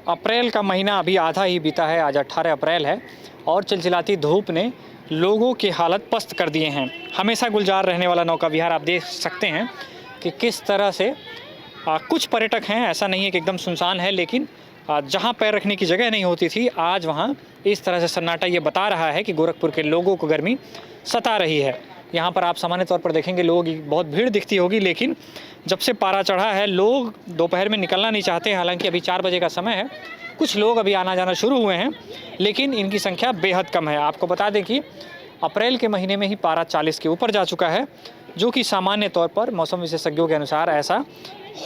अप्रैल का महीना अभी आधा ही बीता है। आज 18 अप्रैल है और चिलचिलाती धूप ने लोगों की हालत पस्त कर दिए हैं। हमेशा गुलजार रहने वाला नौका विहार आप देख सकते हैं कि किस तरह से कुछ पर्यटक हैं, ऐसा नहीं है कि एकदम सुनसान है, लेकिन जहां पैर रखने की जगह नहीं होती थी, आज वहां इस तरह से सन्नाटा ये बता रहा है कि गोरखपुर के लोगों को गर्मी सता रही है। यहाँ पर आप सामान्य तौर पर देखेंगे लोगों की बहुत भीड़ दिखती होगी, लेकिन जब से पारा चढ़ा है लोग दोपहर में निकलना नहीं चाहते। हालांकि अभी 4 बजे का समय है, कुछ लोग अभी आना जाना शुरू हुए हैं, लेकिन इनकी संख्या बेहद कम है। आपको बता दें कि अप्रैल के महीने में ही पारा 40 के ऊपर जा चुका है, जो कि सामान्य तौर पर मौसम विशेषज्ञों के अनुसार ऐसा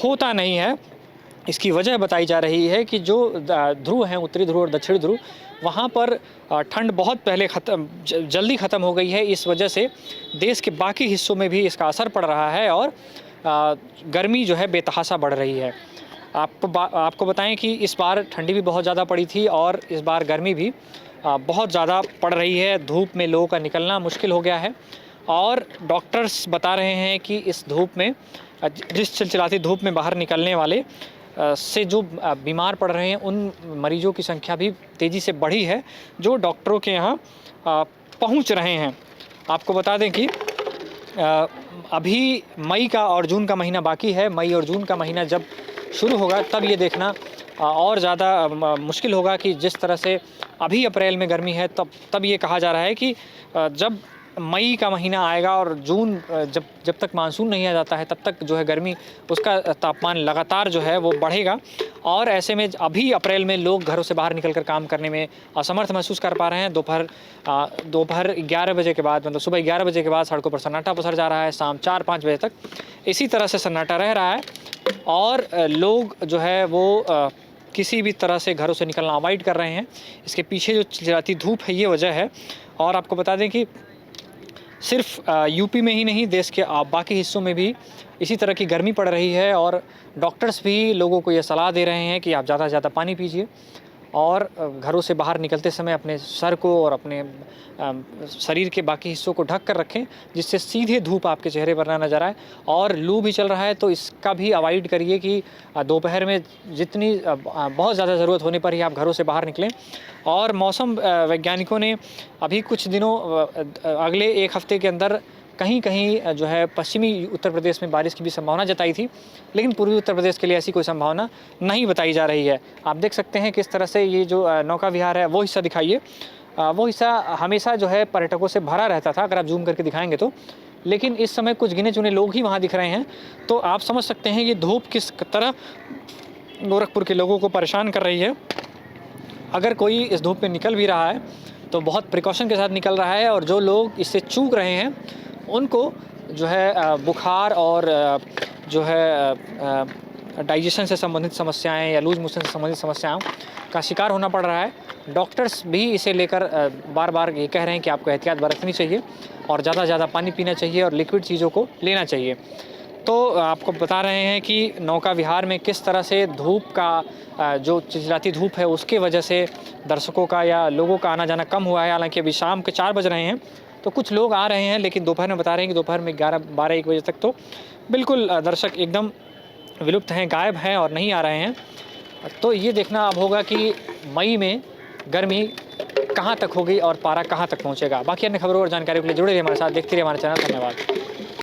होता नहीं है। इसकी वजह बताई जा रही है कि जो ध्रुव हैं, उत्तरी ध्रुव और दक्षिणी ध्रुव, वहाँ पर ठंड बहुत पहले जल्दी ख़त्म हो गई है। इस वजह से देश के बाकी हिस्सों में भी इसका असर पड़ रहा है और गर्मी जो है बेतहाशा बढ़ रही है। आपको बताएं कि इस बार ठंडी भी बहुत ज़्यादा पड़ी थी और इस बार गर्मी भी बहुत ज़्यादा पड़ रही है। धूप में लोगों का निकलना मुश्किल हो गया है और डॉक्टर्स बता रहे हैं कि इस धूप में, जिस चिलचिलाती धूप में बाहर निकलने वाले से जो बीमार पड़ रहे हैं, उन मरीजों की संख्या भी तेज़ी से बढ़ी है जो डॉक्टरों के यहाँ पहुँच रहे हैं। आपको बता दें कि अभी मई का और जून का महीना बाकी है। मई और जून का महीना जब शुरू होगा तब ये देखना और ज़्यादा मुश्किल होगा कि जिस तरह से अभी अप्रैल में गर्मी है, तब ये कहा जा रहा है कि जब मई का महीना आएगा और जून जब तक मानसून नहीं आ जाता है, तब तक जो है गर्मी, उसका तापमान लगातार जो है वो बढ़ेगा। और ऐसे में अभी अप्रैल में लोग घरों से बाहर निकलकर काम करने में असमर्थ महसूस कर पा रहे हैं। दोपहर 11 बजे के बाद, मतलब सुबह 11 बजे के बाद सड़कों पर सन्नाटा पसर जा रहा है। शाम 4-5 बजे तक इसी तरह से सन्नाटा रह रहा है और लोग जो है वो किसी भी तरह से घरों से निकलना अवॉइड कर रहे हैं। इसके पीछे जो चिलचिलाती धूप है, ये वजह है। और आपको बता दें कि सिर्फ यूपी में ही नहीं, देश के बाकी हिस्सों में भी इसी तरह की गर्मी पड़ रही है और डॉक्टर्स भी लोगों को ये सलाह दे रहे हैं कि आप ज़्यादा से ज़्यादा पानी पीजिए और घरों से बाहर निकलते समय अपने सर को और अपने शरीर के बाकी हिस्सों को ढक कर रखें, जिससे सीधे धूप आपके चेहरे पर ना नजर आए। और लू भी चल रहा है तो इसका भी अवॉइड करिए कि दोपहर में जितनी बहुत ज़्यादा ज़रूरत होने पर ही आप घरों से बाहर निकलें। और मौसम वैज्ञानिकों ने अभी कुछ दिनों अगले 1 हफ्ते के अंदर कहीं कहीं जो है पश्चिमी उत्तर प्रदेश में बारिश की भी संभावना जताई थी, लेकिन पूर्वी उत्तर प्रदेश के लिए ऐसी कोई संभावना नहीं बताई जा रही है। आप देख सकते हैं किस तरह से ये जो नौका विहार है, वो हिस्सा दिखाइए। वो हिस्सा हमेशा जो है पर्यटकों से भरा रहता था, अगर आप जूम करके दिखाएंगे तो, लेकिन इस समय कुछ गिने चुने लोग ही वहाँ दिख रहे हैं। तो आप समझ सकते हैं कि धूप किस तरह गोरखपुर के लोगों को परेशान कर रही है। अगर कोई इस धूप में निकल भी रहा है तो बहुत प्रिकॉशन के साथ निकल रहा है, और जो लोग इससे चूक रहे हैं उनको जो है बुखार और जो है डाइजेशन से संबंधित समस्याएं या लूज मोशन से संबंधित समस्याओं का शिकार होना पड़ रहा है। डॉक्टर्स भी इसे लेकर बार बार ये कह रहे हैं कि आपको एहतियात बरतनी चाहिए और ज़्यादा से ज़्यादा पानी पीना चाहिए और लिक्विड चीज़ों को लेना चाहिए। तो आपको बता रहे हैं कि नौका विहार में किस तरह से धूप का जो चिलचिलाती धूप है उसके वजह से दर्शकों का या लोगों का आना जाना कम हुआ है। हालांकि अभी शाम के 4 बज रहे हैं तो कुछ लोग आ रहे हैं, लेकिन दोपहर में बता रहे हैं कि दोपहर में 11-12-1 बजे तक तो बिल्कुल दर्शक एकदम विलुप्त हैं, गायब हैं और नहीं आ रहे हैं। तो ये देखना अब होगा कि मई में गर्मी कहाँ तक होगी और पारा कहाँ तक पहुँचेगा। बाकी अन्य खबरों और जानकारी के लिए जुड़े रहिए हमारे साथ, देखते रहिए हमारा चैनल। धन्यवाद।